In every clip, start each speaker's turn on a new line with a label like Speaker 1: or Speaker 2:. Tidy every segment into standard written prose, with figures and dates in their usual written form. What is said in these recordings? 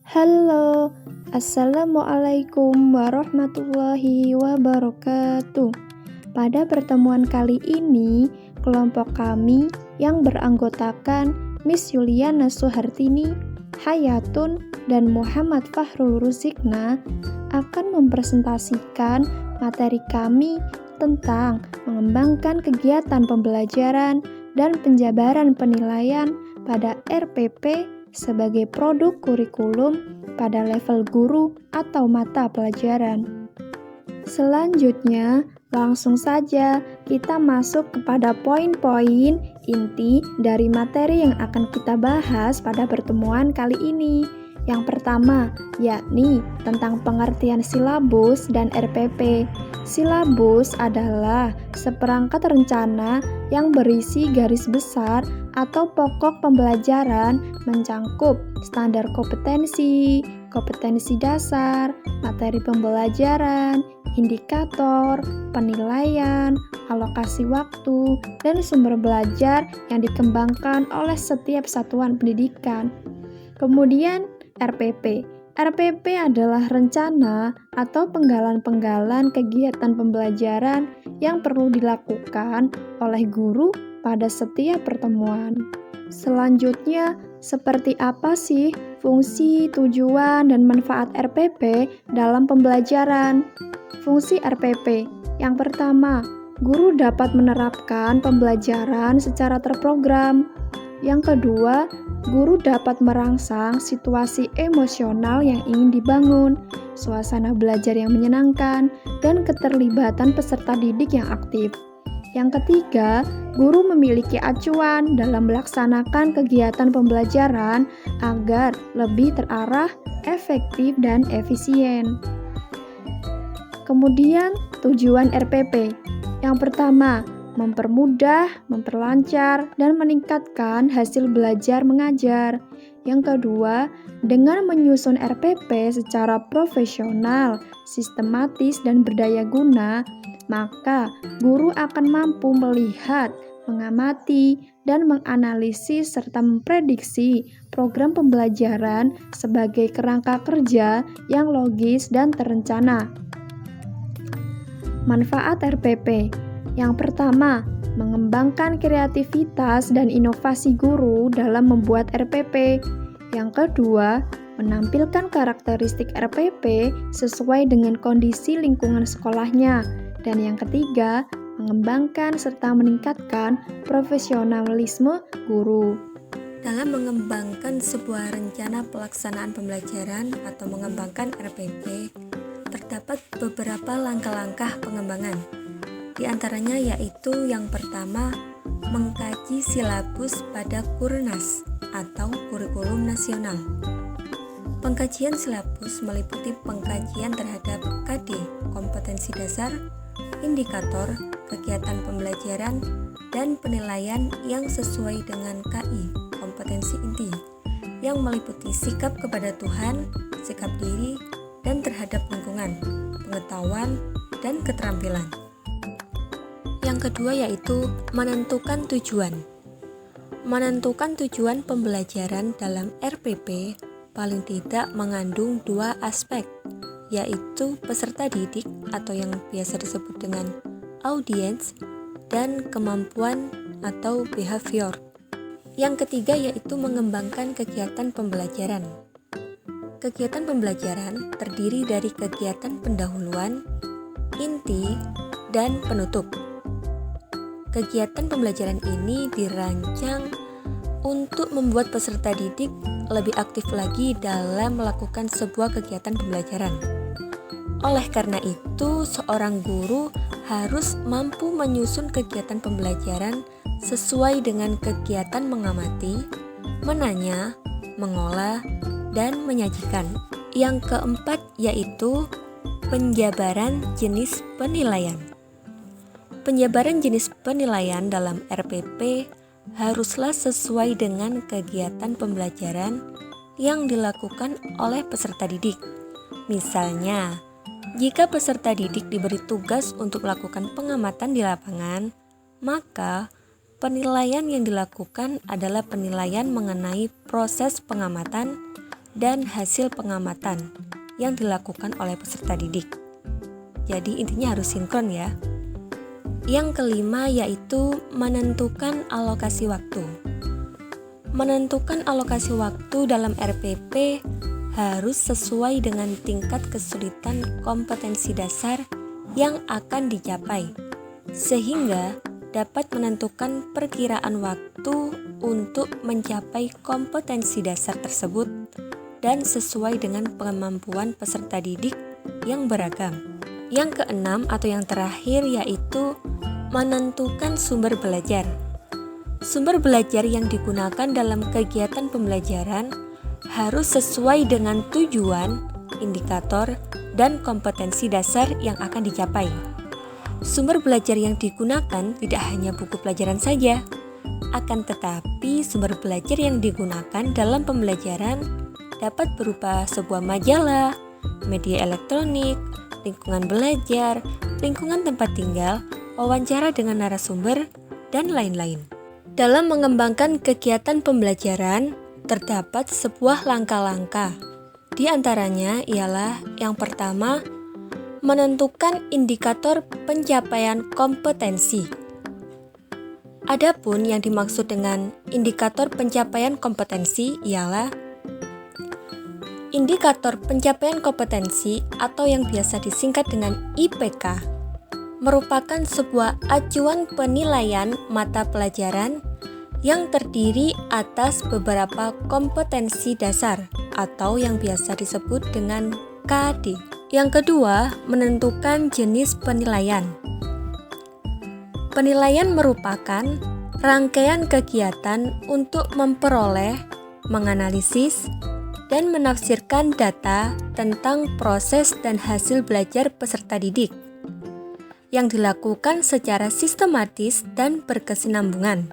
Speaker 1: Halo, Assalamualaikum warahmatullahi wabarakatuh. Pada pertemuan kali ini, kelompok kami yang beranggotakan Miss Yuliana Suhartini, Hayatun, dan Muhammad Fahrul Ruzikna akan mempresentasikan materi kami tentang mengembangkan kegiatan pembelajaran dan penjabaran penilaian pada RPP sebagai produk kurikulum pada level guru atau mata pelajaran. Selanjutnya, langsung saja kita masuk kepada poin-poin inti dari materi yang akan kita bahas pada pertemuan kali ini. Yang pertama, yakni tentang pengertian silabus dan RPP. Silabus adalah seperangkat rencana yang berisi garis besar atau pokok pembelajaran mencangkup standar kompetensi, kompetensi dasar, materi pembelajaran, indikator, penilaian, alokasi waktu, dan sumber belajar yang dikembangkan oleh setiap satuan pendidikan. Kemudian RPP. RPP adalah rencana atau penggalan-penggalan kegiatan pembelajaran yang perlu dilakukan oleh guru pada setiap pertemuan. Selanjutnya, seperti apa sih fungsi, tujuan, dan manfaat RPP dalam pembelajaran? Fungsi RPP. Yang pertama, guru dapat menerapkan pembelajaran secara terprogram. Yang kedua, guru dapat merangsang situasi emosional yang ingin dibangun, suasana belajar yang menyenangkan, dan keterlibatan peserta didik yang aktif. Yang ketiga, guru memiliki acuan dalam melaksanakan kegiatan pembelajaran agar lebih terarah, efektif, dan efisien. Kemudian, tujuan RPP. Yang pertama, mempermudah, memperlancar, dan meningkatkan hasil belajar mengajar. Yang kedua, dengan menyusun RPP secara profesional, sistematis, dan berdaya guna, maka guru akan mampu melihat, mengamati, dan menganalisis serta memprediksi program pembelajaran sebagai kerangka kerja yang logis dan terencana. Manfaat RPP. Yang pertama, mengembangkan kreativitas dan inovasi guru dalam membuat RPP. Yang kedua, menampilkan karakteristik RPP sesuai dengan kondisi lingkungan sekolahnya. Dan yang ketiga, mengembangkan serta meningkatkan profesionalisme guru.
Speaker 2: Dalam mengembangkan sebuah rencana pelaksanaan pembelajaran atau mengembangkan RPP, terdapat beberapa langkah-langkah pengembangan. Di antaranya yaitu yang pertama, mengkaji silabus pada Kurnas atau Kurikulum Nasional. Pengkajian silabus meliputi pengkajian terhadap KD, kompetensi dasar, indikator, kegiatan pembelajaran, dan penilaian yang sesuai dengan KI, kompetensi inti, yang meliputi sikap kepada Tuhan, sikap diri, dan terhadap lingkungan, pengetahuan, dan keterampilan. Yang kedua yaitu menentukan tujuan. Menentukan tujuan pembelajaran dalam RPP paling tidak mengandung dua aspek, yaitu peserta didik atau yang biasa disebut dengan audiens dan kemampuan atau behavior. Yang ketiga yaitu mengembangkan kegiatan pembelajaran. Kegiatan pembelajaran terdiri dari kegiatan pendahuluan, inti, dan penutup. Kegiatan pembelajaran ini dirancang untuk membuat peserta didik lebih aktif lagi dalam melakukan sebuah kegiatan pembelajaran. Oleh karena itu, seorang guru harus mampu menyusun kegiatan pembelajaran sesuai dengan kegiatan mengamati, menanya, mengolah, dan menyajikan. Yang keempat yaitu penjabaran jenis penilaian. Penjabaran jenis penilaian dalam RPP haruslah sesuai dengan kegiatan pembelajaran yang dilakukan oleh peserta didik. Misalnya, jika peserta didik diberi tugas untuk melakukan pengamatan di lapangan, maka penilaian yang dilakukan adalah penilaian mengenai proses pengamatan, dan hasil pengamatan yang dilakukan oleh peserta didik. Jadi intinya harus sinkron ya. Yang kelima yaitu menentukan alokasi waktu. Menentukan alokasi waktu dalam RPP harus sesuai dengan tingkat kesulitan kompetensi dasar yang akan dicapai, sehingga dapat menentukan perkiraan waktu untuk mencapai kompetensi dasar tersebut dan sesuai dengan kemampuan peserta didik yang beragam. Yang keenam atau yang terakhir yaitu menentukan sumber belajar. Sumber belajar yang digunakan dalam kegiatan pembelajaran harus sesuai dengan tujuan, indikator, dan kompetensi dasar yang akan dicapai. Sumber belajar yang digunakan tidak hanya buku pelajaran saja, akan tetapi sumber belajar yang digunakan dalam pembelajaran dapat berupa sebuah majalah, media elektronik, lingkungan belajar, lingkungan tempat tinggal, wawancara dengan narasumber, dan lain-lain. Dalam mengembangkan kegiatan pembelajaran, terdapat sebuah langkah-langkah. Di antaranya ialah yang pertama, menentukan indikator pencapaian kompetensi. Adapun yang dimaksud dengan indikator pencapaian kompetensi ialah indikator pencapaian kompetensi atau yang biasa disingkat dengan IPK merupakan sebuah acuan penilaian mata pelajaran yang terdiri atas beberapa kompetensi dasar atau yang biasa disebut dengan KD. Yang kedua, menentukan jenis penilaian. Penilaian merupakan rangkaian kegiatan untuk memperoleh, menganalisis, dan menafsirkan data tentang proses dan hasil belajar peserta didik yang dilakukan secara sistematis dan berkesinambungan,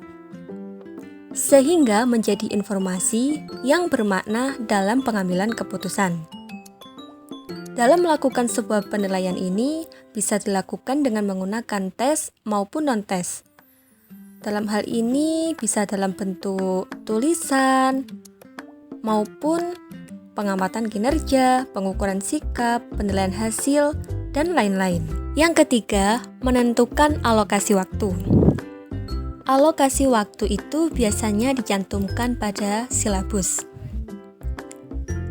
Speaker 2: sehingga menjadi informasi yang bermakna dalam pengambilan keputusan. Dalam melakukan sebuah penilaian ini bisa dilakukan dengan menggunakan tes maupun non-tes. Dalam hal ini bisa dalam bentuk tulisan, maupun pengamatan kinerja, pengukuran sikap, penilaian hasil, dan lain-lain. Yang ketiga, menentukan alokasi waktu. Alokasi waktu itu biasanya dicantumkan pada silabus,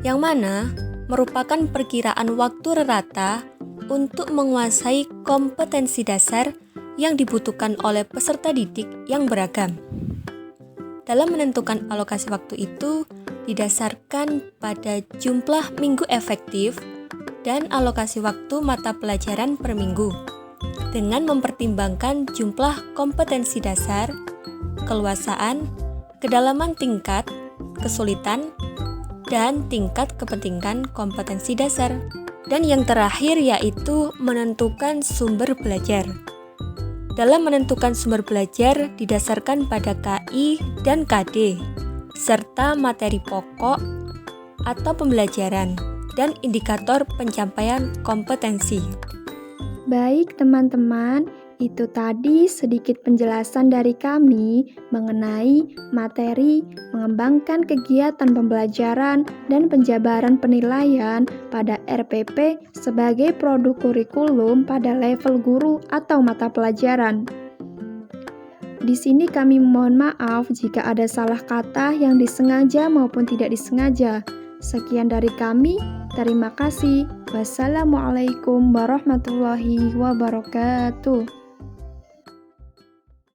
Speaker 2: yang mana merupakan perkiraan waktu rata untuk menguasai kompetensi dasar yang dibutuhkan oleh peserta didik yang beragam. Dalam menentukan alokasi waktu itu didasarkan pada jumlah minggu efektif dan alokasi waktu mata pelajaran per minggu dengan mempertimbangkan jumlah kompetensi dasar, keluasaan, kedalaman tingkat, kesulitan, dan tingkat kepentingan kompetensi dasar. Dan yang terakhir yaitu menentukan sumber belajar. Dalam menentukan sumber belajar didasarkan pada KI dan KD, serta materi pokok atau pembelajaran, dan indikator pencapaian kompetensi.
Speaker 1: Baik teman-teman, itu tadi sedikit penjelasan dari kami mengenai materi mengembangkan kegiatan pembelajaran dan penjabaran penilaian pada RPP sebagai produk kurikulum pada level guru atau mata pelajaran. Di sini kami mohon maaf jika ada salah kata yang disengaja maupun tidak disengaja. Sekian dari kami, terima kasih. Wassalamualaikum warahmatullahi wabarakatuh.